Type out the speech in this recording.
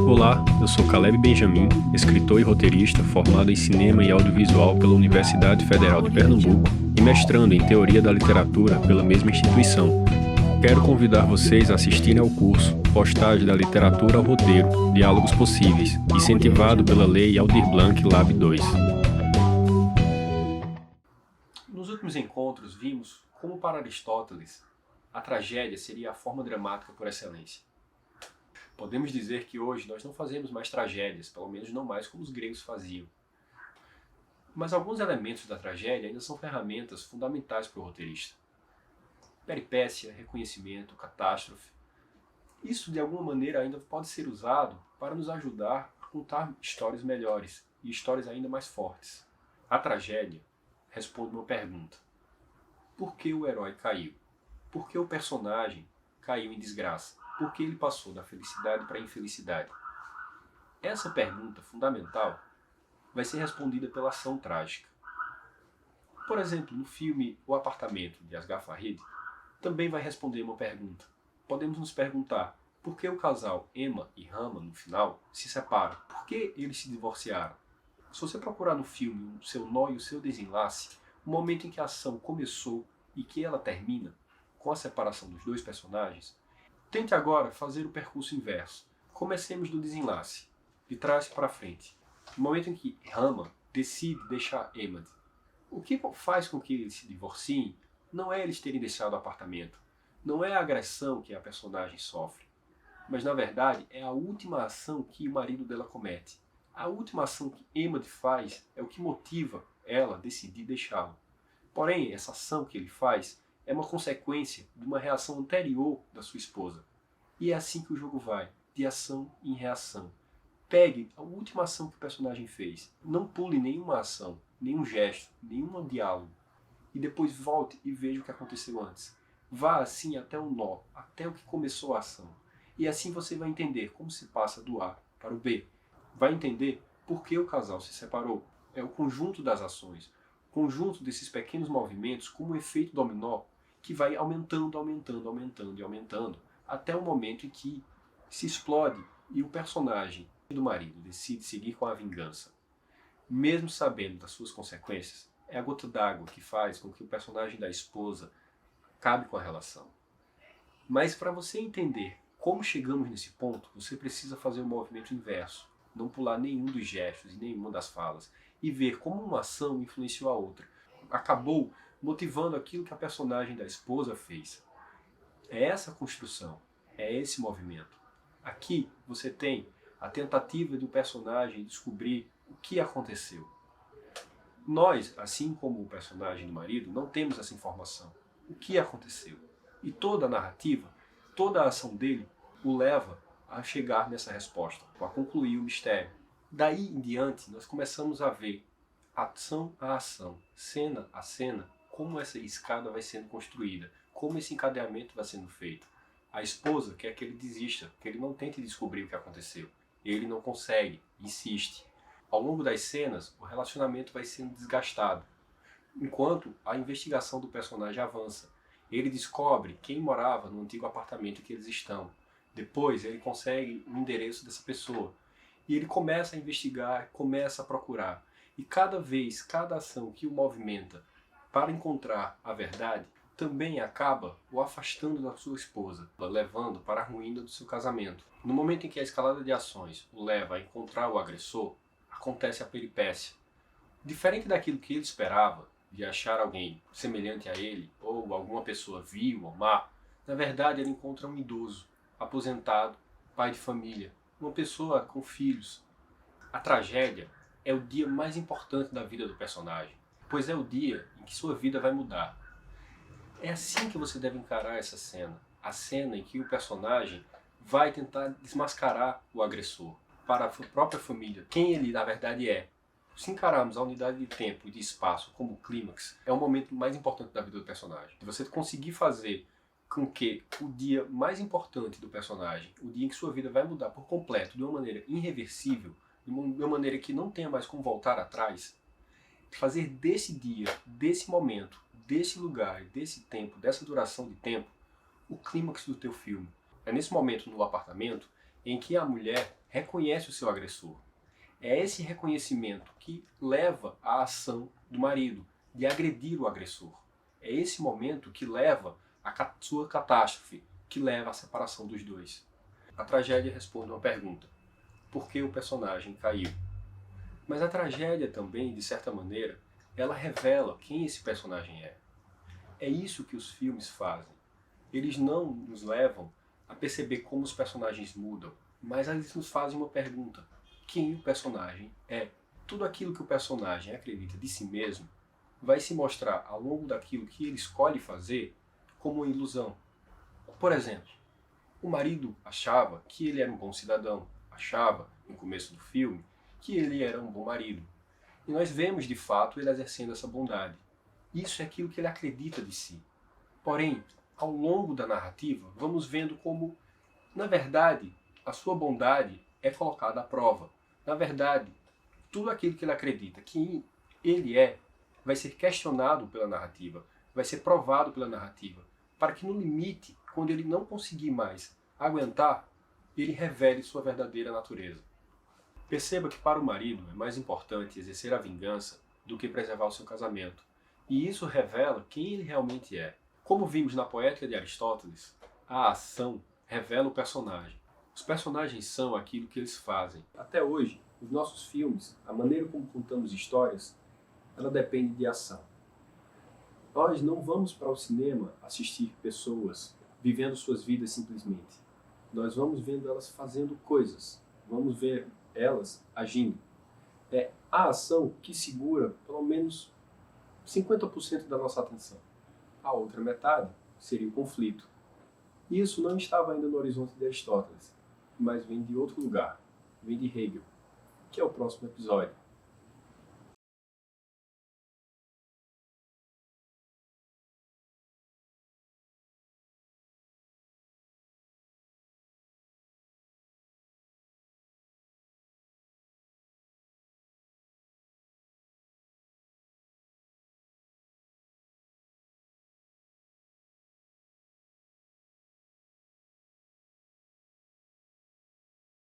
Olá, eu sou Caleb Benjamin, escritor e roteirista formado em cinema e audiovisual pela Universidade Federal de Pernambuco e mestrando em Teoria da Literatura pela mesma instituição. Quero convidar vocês a assistirem ao curso Postagem da Literatura ao Roteiro, Diálogos Possíveis, incentivado pela Lei Aldir Blanc Lab 2. Nos últimos encontros vimos como para Aristóteles a tragédia seria a forma dramática por excelência. Podemos dizer que hoje nós não fazemos mais tragédias, pelo menos não mais como os gregos faziam. Mas alguns elementos da tragédia ainda são ferramentas fundamentais para o roteirista. Peripécia, reconhecimento, catástrofe. Isso de alguma maneira ainda pode ser usado para nos ajudar a contar histórias melhores e histórias ainda mais fortes. A tragédia responde uma pergunta. Por que o herói caiu? Por que o personagem caiu em desgraça? Por que ele passou da felicidade para a infelicidade? Essa pergunta fundamental vai ser respondida pela ação trágica. Por exemplo, no filme O Apartamento, de Asghar Farhadi, também vai responder uma pergunta. Podemos nos perguntar por que o casal Emma e Rama, no final, se separam? Por que eles se divorciaram? Se você procurar no filme o seu nó e o seu desenlace, o momento em que a ação começou e que ela termina, com a separação dos dois personagens, tente agora fazer o percurso inverso. Comecemos do desenlace, de trás para frente. No momento em que Rama decide deixar Emad, o que faz com que eles se divorciem não é eles terem deixado o apartamento, não é a agressão que a personagem sofre, mas na verdade é a última ação que o marido dela comete. A última ação que Emad faz é o que motiva ela a decidir deixá-lo. Porém, essa ação que ele faz é uma consequência de uma reação anterior da sua esposa. E é assim que o jogo vai, de ação em reação. Pegue a última ação que o personagem fez. Não pule nenhuma ação, nenhum gesto, nenhum diálogo. E depois volte e veja o que aconteceu antes. Vá assim até o nó, até o que começou a ação. E assim você vai entender como se passa do A para o B. Vai entender por que o casal se separou. É o conjunto das ações, o conjunto desses pequenos movimentos, como um efeito dominó, que vai aumentando, aumentando, aumentando e aumentando, até o momento em que se explode e o personagem do marido decide seguir com a vingança. Mesmo sabendo das suas consequências, é a gota d'água que faz com que o personagem da esposa acabe com a relação. Mas para você entender como chegamos nesse ponto, você precisa fazer o movimento inverso, não pular nenhum dos gestos e nenhuma das falas, e ver como uma ação influenciou a outra. Acabou motivando aquilo que a personagem da esposa fez. É essa construção, é esse movimento. Aqui você tem a tentativa do personagem descobrir o que aconteceu. Nós, assim como o personagem do marido, não temos essa informação. O que aconteceu? E toda a narrativa, toda a ação dele o leva a chegar nessa resposta, a concluir o mistério. Daí em diante, nós começamos a ver ação a ação, cena a cena, como essa escada vai sendo construída, como esse encadeamento vai sendo feito. A esposa quer que ele desista, que ele não tente descobrir o que aconteceu. Ele não consegue, insiste. Ao longo das cenas, o relacionamento vai sendo desgastado, enquanto a investigação do personagem avança. Ele descobre quem morava no antigo apartamento que eles estão. Depois ele consegue o endereço dessa pessoa. E ele começa a investigar, começa a procurar. E cada vez, cada ação que o movimenta para encontrar a verdade, também acaba o afastando da sua esposa, levando para a ruína do seu casamento. No momento em que a escalada de ações o leva a encontrar o agressor, acontece a peripécia. Diferente daquilo que ele esperava, de achar alguém semelhante a ele, ou alguma pessoa vil ou má, na verdade ele encontra um idoso, aposentado, pai de família, uma pessoa com filhos. A tragédia é o dia mais importante da vida do personagem, pois é o dia em que sua vida vai mudar. É assim que você deve encarar essa cena. A cena em que o personagem vai tentar desmascarar o agressor para a própria família, quem ele na verdade é. Se encararmos a unidade de tempo e de espaço como clímax, é o momento mais importante da vida do personagem. Se você conseguir fazer com que o dia mais importante do personagem, o dia em que sua vida vai mudar por completo, de uma maneira irreversível, de uma maneira que não tenha mais como voltar atrás, fazer desse dia, desse momento, desse lugar, desse tempo, dessa duração de tempo, o clímax do teu filme. É nesse momento no apartamento em que a mulher reconhece o seu agressor. É esse reconhecimento que leva à ação do marido, de agredir o agressor. É esse momento que leva à sua catástrofe, que leva à separação dos dois. A tragédia responde uma pergunta: por que o personagem caiu? Mas a tragédia também, de certa maneira, ela revela quem esse personagem é. É isso que os filmes fazem. Eles não nos levam a perceber como os personagens mudam, mas eles nos fazem uma pergunta: quem o personagem é? Tudo aquilo que o personagem acredita de si mesmo vai se mostrar ao longo daquilo que ele escolhe fazer como uma ilusão. Por exemplo, o marido achava que ele era um bom cidadão, achava, no começo do filme, que ele era um bom marido. E nós vemos, de fato, ele exercendo essa bondade. Isso é aquilo que ele acredita de si. Porém, ao longo da narrativa, vamos vendo como, na verdade, a sua bondade é colocada à prova. Na verdade, tudo aquilo que ele acredita que ele é, vai ser questionado pela narrativa, vai ser provado pela narrativa, para que no limite, quando ele não conseguir mais aguentar, ele revele sua verdadeira natureza. Perceba que para o marido é mais importante exercer a vingança do que preservar o seu casamento. E isso revela quem ele realmente é. Como vimos na Poética de Aristóteles, a ação revela o personagem. Os personagens são aquilo que eles fazem. Até hoje, os nossos filmes, a maneira como contamos histórias, ela depende de ação. Nós não vamos para o cinema assistir pessoas vivendo suas vidas simplesmente. Nós vamos vendo elas fazendo coisas. Vamos ver elas agindo. É a ação que segura pelo menos 50% da nossa atenção. A outra metade seria o conflito. Isso não estava ainda no horizonte de Aristóteles, mas vem de outro lugar, vem de Hegel, que é o próximo episódio.